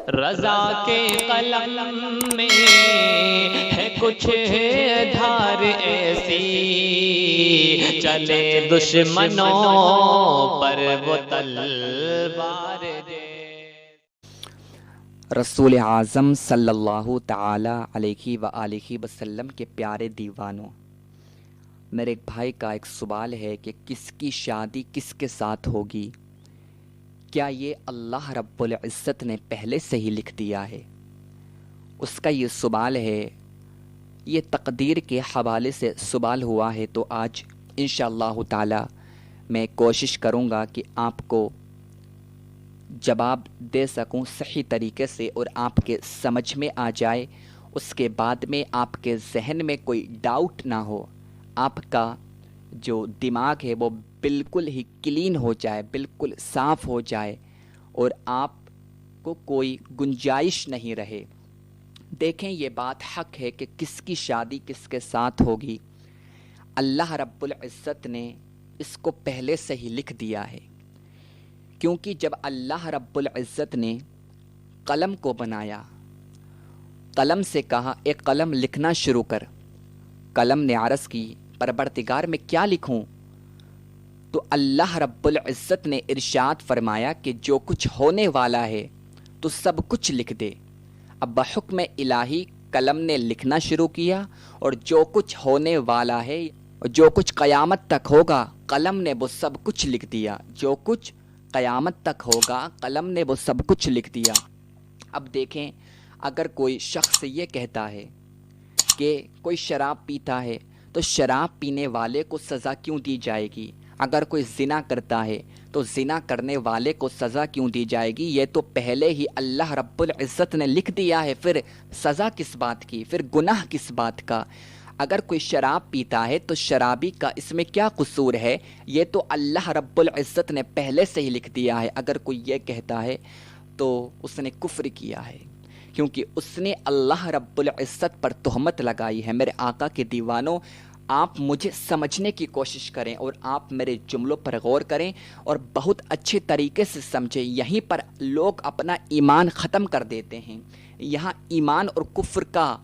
رضا کے قلم میں ہے کچھ دھار ایسی، چلے دشمنوں پر وہ تلوار دے۔ رسول اعظم صلی اللہ تعالی علیہ وآلہ وسلم کے پیارے دیوانوں، میرے ایک بھائی کا ایک سوال ہے کہ کس کی شادی کس کے ساتھ ہوگی؟ کیا یہ اللہ رب العزت نے پہلے سے ہی لکھ دیا ہے؟ اس کا یہ سوال ہے، یہ تقدیر کے حوالے سے سوال ہوا ہے، تو آج انشاءاللہ تعالی میں کوشش کروں گا کہ آپ کو جواب دے سکوں صحیح طریقے سے اور آپ کے سمجھ میں آ جائے، اس کے بعد میں آپ کے ذہن میں کوئی ڈاؤٹ نہ ہو، آپ کا جو دماغ ہے وہ بالکل ہی کلین ہو جائے، بالکل صاف ہو جائے اور آپ کو کوئی گنجائش نہیں رہے۔ دیکھیں، یہ بات حق ہے کہ کس کی شادی کس کے ساتھ ہوگی، اللہ رب العزت نے اس کو پہلے سے ہی لکھ دیا ہے، کیونکہ جب اللہ رب العزت نے قلم کو بنایا، قلم سے کہا اے قلم لکھنا شروع کر، قلم نے عرض کی پروردگار میں کیا لکھوں؟ تو اللہ رب العزت نے ارشاد فرمایا کہ جو کچھ ہونے والا ہے تو سب کچھ لکھ دے۔ اب بحکم الہی قلم نے لکھنا شروع کیا، اور جو کچھ ہونے والا ہے، جو کچھ قیامت تک ہوگا، قلم نے وہ سب کچھ لکھ دیا۔ جو کچھ قیامت تک ہوگا، قلم نے وہ سب کچھ لکھ دیا۔ اب دیکھیں، اگر کوئی شخص یہ کہتا ہے کہ کوئی شراب پیتا ہے تو شراب پینے والے کو سزا کیوں دی جائے گی؟ اگر کوئی زنا کرتا ہے تو زنا کرنے والے کو سزا کیوں دی جائے گی؟ یہ تو پہلے ہی اللہ رب العزت نے لکھ دیا ہے، پھر سزا کس بات کی، پھر گناہ کس بات کا؟ اگر کوئی شراب پیتا ہے تو شرابی کا اس میں کیا قصور ہے؟ یہ تو اللہ رب العزت نے پہلے سے ہی لکھ دیا ہے۔ اگر کوئی یہ کہتا ہے تو اس نے کفر کیا ہے، کیونکہ اس نے اللہ رب العزت پر تہمت لگائی ہے۔ میرے آقا کے دیوانوں، آپ مجھے سمجھنے کی کوشش کریں اور آپ میرے جملوں پر غور کریں اور بہت اچھے طریقے سے سمجھیں۔ یہیں پر لوگ اپنا ایمان ختم کر دیتے ہیں۔ یہاں ایمان اور کفر کا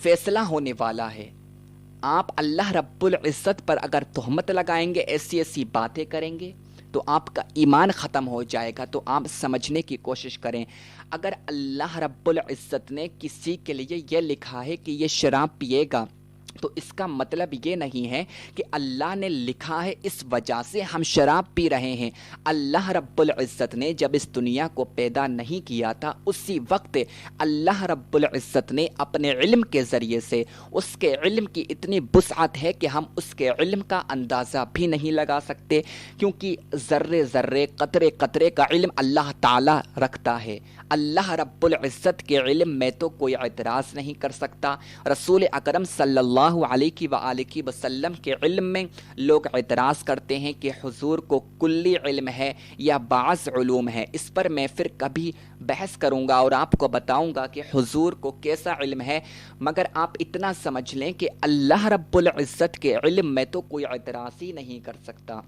فیصلہ ہونے والا ہے۔ آپ اللہ رب العزت پر اگر تہمت لگائیں گے، ایسی ایسی باتیں کریں گے تو آپ کا ایمان ختم ہو جائے گا۔ تو آپ سمجھنے کی کوشش کریں۔ اگر اللہ رب العزت نے کسی کے لیے یہ لکھا ہے کہ یہ شراب پیے گا، تو اس کا مطلب یہ نہیں ہے کہ اللہ نے لکھا ہے اس وجہ سے ہم شراب پی رہے ہیں۔ اللہ رب العزت نے جب اس دنیا کو پیدا نہیں کیا تھا، اسی وقت اللہ رب العزت نے اپنے علم کے ذریعے سے، اس کے علم کی اتنی وسعت ہے کہ ہم اس کے علم کا اندازہ بھی نہیں لگا سکتے، کیونکہ ذرے ذرے قطرے قطرے کا علم اللہ تعالی رکھتا ہے۔ اللہ رب العزت کے علم میں تو کوئی اعتراض نہیں کر سکتا۔ رسول اکرم صلی اللہ علیہ وآلہ وسلم کے علم میں لوگ اعتراض کرتے ہیں کہ حضور کو کلی علم ہے یا بعض علوم ہے۔ اس پر میں پھر کبھی بحث کروں گا اور آپ کو بتاؤں گا کہ حضور کو کیسا علم ہے، مگر آپ اتنا سمجھ لیں کہ اللہ رب العزت کے علم میں تو کوئی اعتراض ہی نہیں کر سکتا۔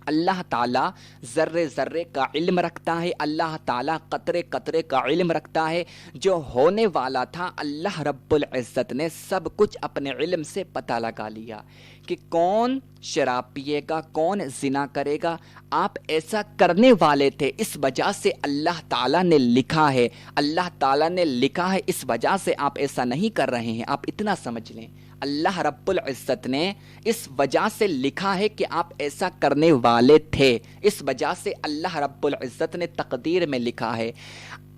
اللہ تعالیٰ ذرے ذرے کا علم رکھتا ہے، اللہ تعالیٰ قطرے قطرے کا علم رکھتا ہے۔ جو ہونے والا تھا، اللہ رب العزت نے سب کچھ اپنے علم سے پتہ لگا لیا کہ کون شراب پیے گا، کون زنا کرے گا۔ آپ ایسا کرنے والے تھے، اس وجہ سے اللہ تعالیٰ نے لکھا ہے، اللہ تعالیٰ نے لکھا ہے، اس وجہ سے آپ ایسا نہیں کر رہے ہیں۔ آپ اتنا سمجھ لیں، اللہ رب العزت نے اس وجہ سے لکھا ہے کہ آپ ایسا کرنے والے تھے، اس وجہ سے اللہ رب العزت نے تقدیر میں لکھا ہے۔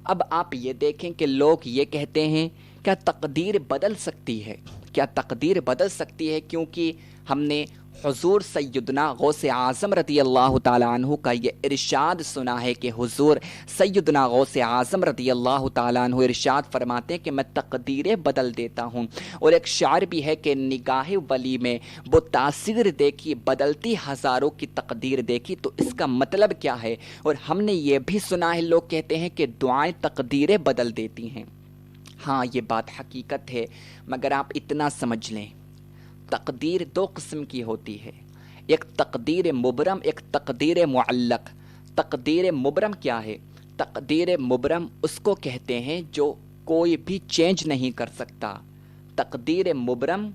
اب آپ یہ دیکھیں کہ لوگ یہ کہتے ہیں کیا تقدیر بدل سکتی ہے؟ کیا تقدیر بدل سکتی ہے؟ کیونکہ ہم نے حضور سیدنا غوث اعظم رضی اللہ تعالیٰ عنہ کا یہ ارشاد سنا ہے کہ حضور سیدنا غوث اعظم رضی اللہ تعالیٰ عنہ ارشاد فرماتے ہیں کہ میں تقدیریں بدل دیتا ہوں۔ اور ایک شعر بھی ہے کہ نگاہ ولی میں وہ تاثیر دیکھی، بدلتی ہزاروں کی تقدیر دیکھی۔ تو اس کا مطلب کیا ہے؟ اور ہم نے یہ بھی سنا ہے، لوگ کہتے ہیں کہ دعائیں تقدیریں بدل دیتی ہیں۔ ہاں، یہ بات حقیقت ہے، مگر آپ اتنا سمجھ لیں، تقدیر دو قسم کی ہوتی ہے، ایک تقدیر مبرم، ایک تقدیر معلق۔ تقدیر مبرم کیا ہے؟ تقدیر مبرم اس کو کہتے ہیں جو کوئی بھی چینج نہیں کر سکتا. تقدیر مبرم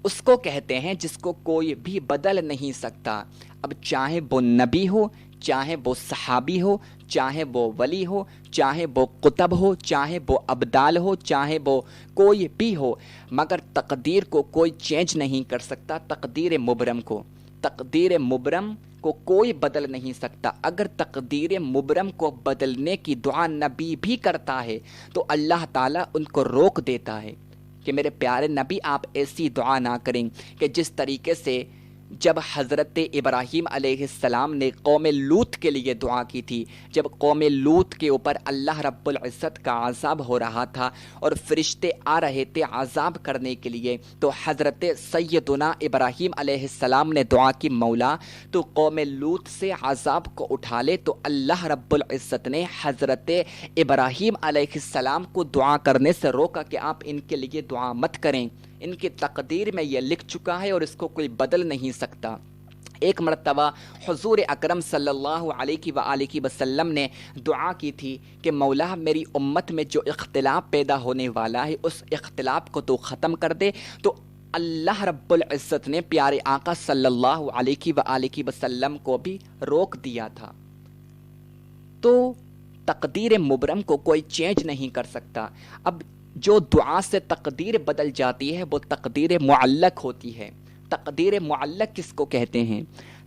اس کو کہتے ہیں جس کو کوئی بھی بدل نہیں سکتا. اب چاہے وہ نبی ہو، چاہے وہ صحابی ہو، چاہے وہ ولی ہو، چاہے وہ قطب ہو، چاہے وہ ابدال ہو، چاہے وہ کوئی بھی ہو، مگر تقدیر کو کوئی چینج نہیں کر سکتا. تقدیر مبرم کو کوئی بدل نہیں سکتا. اگر تقدیر مبرم کو بدلنے کی دعا نبی بھی کرتا ہے تو اللہ تعالیٰ ان کو روک دیتا ہے کہ میرے پیارے نبی آپ ایسی دعا نہ کریں. کہ جس طریقے سے جب حضرت ابراہیم علیہ السلام نے قوم لوط کے لیے دعا کی تھی، جب قوم لوط کے اوپر اللہ رب العزت کا عذاب ہو رہا تھا اور فرشتے آ رہے تھے عذاب کرنے کے لیے، تو حضرت سیدنا ابراہیم علیہ السلام نے دعا کی مولا تو قوم لوط سے عذاب کو اٹھا لے. تو اللہ رب العزت نے حضرت ابراہیم علیہ السلام کو دعا کرنے سے روکا کہ آپ ان کے لیے دعا مت کریں، ان کی تقدیر میں یہ لکھ چکا ہے اور اس کو کوئی بدل نہیں سکتا. ایک مرتبہ حضور اکرم صلی اللہ علیہ وآلہ وسلم نے دعا کی تھی کہ مولا میری امت میں جو اختلاف پیدا ہونے والا ہے اس اختلاف کو تو ختم کر دے. تو اللہ رب العزت نے پیارے آقا صلی اللہ علیہ وآلہ وسلم کو بھی روک دیا تھا. تو تقدیر مبرم کو کوئی چینج نہیں کر سکتا. اب جو دعا سے تقدیر بدل جاتی ہے وہ تقدیر معلق ہوتی ہے. تقدیر معلق کس کو کہتے ہیں؟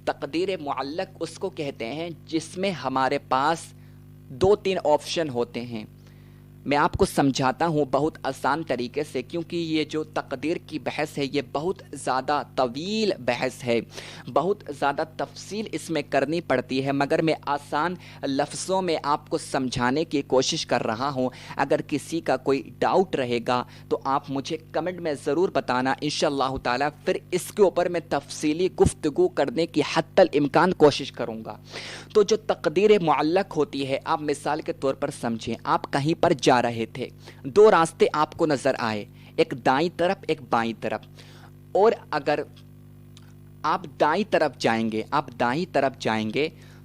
تقدیر معلق اس کو کہتے ہیں جس میں ہمارے پاس 2-3 آپشن ہوتے ہیں. میں آپ کو سمجھاتا ہوں بہت آسان طریقے سے، کیونکہ یہ جو تقدیر کی بحث ہے یہ بہت زیادہ طویل بحث ہے، بہت زیادہ تفصیل اس میں کرنی پڑتی ہے، مگر میں آسان لفظوں میں آپ کو سمجھانے کی کوشش کر رہا ہوں. اگر کسی کا کوئی ڈاؤٹ رہے گا تو آپ مجھے کمنٹ میں ضرور بتانا، انشاءاللہ تعالی پھر اس کے اوپر میں تفصیلی گفتگو کرنے کی حتی الامکان کوشش کروں گا. تو جو تقدیر معلق ہوتی ہے، آپ مثال کے طور پر سمجھیں، آپ کہیں پر جا رہے تھے، 2 راستے آپ کو نظر آئے، ایک دائیں طرف ایک بائیں طرف، اور اگر آپ دائیں طرف جائیں گے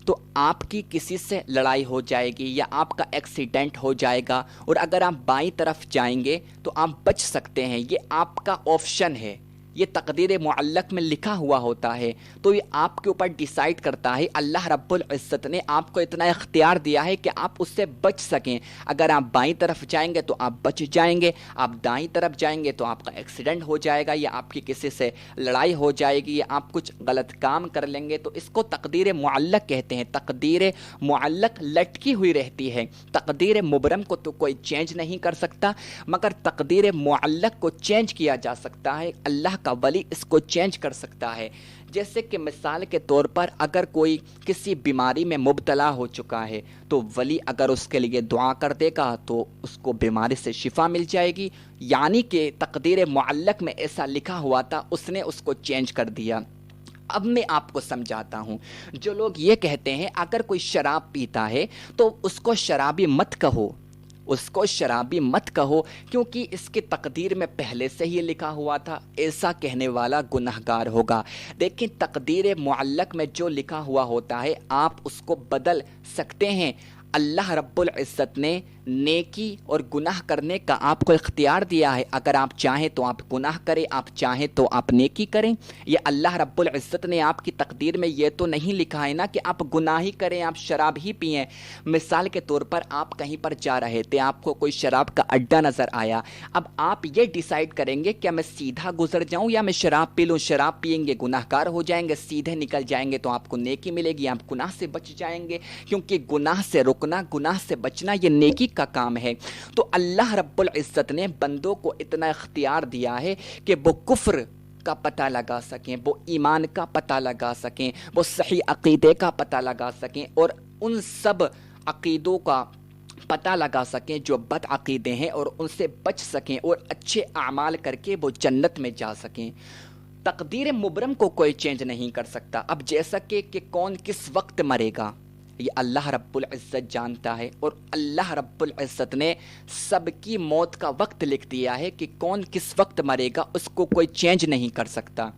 تو آپ کی کسی سے لڑائی ہو جائے گی یا آپ کا ایکسیڈنٹ ہو جائے گا، اور اگر آپ بائیں طرف جائیں گے تو آپ بچ سکتے ہیں. یہ آپ کا آپشن ہے، یہ تقدیر معلق میں لکھا ہوا ہوتا ہے. تو یہ آپ کے اوپر ڈیسائیڈ کرتا ہے. اللہ رب العزت نے آپ کو اتنا اختیار دیا ہے کہ آپ اس سے بچ سکیں. اگر آپ بائیں طرف جائیں گے تو آپ بچ جائیں گے، آپ دائیں طرف جائیں گے تو آپ کا ایکسیڈنٹ ہو جائے گا یا آپ کی کسی سے لڑائی ہو جائے گی یا آپ کچھ غلط کام کر لیں گے. تو اس کو تقدیر معلق کہتے ہیں. تقدیر معلق لٹکی ہوئی رہتی ہے. تقدیر مبرم کو تو کوئی چینج نہیں کر سکتا، مگر تقدیر معلق کو چینج کیا جا سکتا ہے. اللہ کا ولی اس کو چینج کر سکتا ہے. جیسے کہ مثال کے طور پر اگر کوئی کسی بیماری میں مبتلا ہو چکا ہے تو ولی اگر اس کے لیے دعا کر دے گا تو اس کو بیماری سے شفا مل جائے گی. یعنی کہ تقدیر معلق میں ایسا لکھا ہوا تھا، اس نے اس کو چینج کر دیا. اب میں آپ کو سمجھاتا ہوں. جو لوگ یہ کہتے ہیں اگر کوئی شراب پیتا ہے تو اس کو شرابی مت کہو، کیونکہ اس کی تقدیر میں پہلے سے ہی لکھا ہوا تھا. ایسا کہنے والا گنہگار ہوگا. لیکن تقدیر معلق میں جو لکھا ہوا ہوتا ہے آپ اس کو بدل سکتے ہیں. اللہ رب العزت نے نیکی اور گناہ کرنے کا آپ کو اختیار دیا ہے. اگر آپ چاہیں تو آپ گناہ کریں، آپ چاہیں تو آپ نیکی کریں. یہ اللہ رب العزت نے آپ کی تقدیر میں یہ تو نہیں لکھا ہے نا کہ آپ گناہ ہی کریں، آپ شراب ہی پئیں. مثال کے طور پر آپ کہیں پر جا رہے تھے، آپ کو کوئی شراب کا اڈا نظر آیا. اب آپ یہ ڈیسائیڈ کریں گے کہ میں سیدھا گزر جاؤں یا میں شراب پی لوں. شراب پئیں گے گناہگار ہو جائیں گے، سیدھے نکل جائیں گے تو آپ کو نیکی ملے گی، آپ گناہ سے بچ جائیں گے. کیونکہ گناہ سے رکنا، گناہ سے بچنا یہ نیکی کا کام ہے. تو اللہ رب العزت نے بندوں کو اتنا اختیار دیا ہے کہ وہ کفر کا پتہ لگا سکیں، وہ ایمان کا پتہ لگا سکیں، وہ صحیح عقیدے کا پتہ لگا سکیں، اور ان سب عقیدوں کا پتہ لگا سکیں جو بد عقیدے ہیں اور ان سے بچ سکیں اور اچھے اعمال کر کے وہ جنت میں جا سکیں. تقدیر مبرم کو کوئی چینج نہیں کر سکتا. اب جیسا کہ کون کس وقت مرے گا، یہ اللہ رب العزت جانتا ہے، اور اللہ رب العزت نے سب کی موت کا وقت لکھ دیا ہے کہ کون کس وقت مرے گا، اس کو کوئی چینج نہیں کر سکتا۔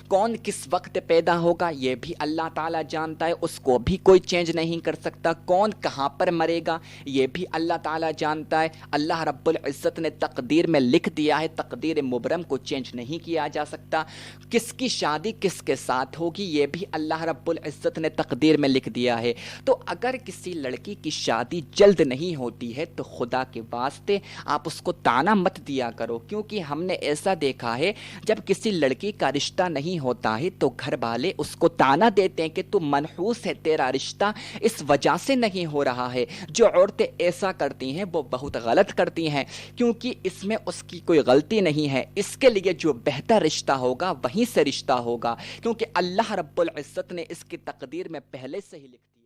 کون کس وقت پیدا ہوگا یہ بھی اللہ تعالیٰ جانتا ہے، اس کو بھی کوئی چینج نہیں کر سکتا۔ کون کہاں پر مرے گا یہ بھی اللہ تعالیٰ جانتا ہے۔ اللہ رب العزت نے تقدیر میں لکھ دیا ہے، تقدیر مبرم کو چینج نہیں کیا جا سکتا۔ کس کی شادی کس کے ساتھ ہوگی یہ بھی اللہ رب العزت نے تقدیر میں لکھ دیا ہے۔ تو اگر کسی لڑکی کی شادی جلد نہیں ہوتی ہے تو خدا کے واسطے آپ اس کو تانا مت دیا کرو، کیونکہ ہم نے ایسا دیکھا ہے جب کسی لڑکی کا رشتہ نہیں ہوتا ہے تو گھر والے اس کو تانا دیتے ہیں کہ تو منحوس ہے، تیرا رشتہ اس وجہ سے نہیں ہو رہا ہے۔ جو عورتیں ایسا کرتی ہیں وہ بہت غلط کرتی ہیں، کیونکہ اس میں اس کی کوئی غلطی نہیں ہے۔ اس کے لیے جو بہتر رشتہ ہوگا وہیں سے رشتہ ہوگا، کیونکہ اللہ رب العزت نے اس کی تقدیر میں پہلے سے ہی لکھ دیا۔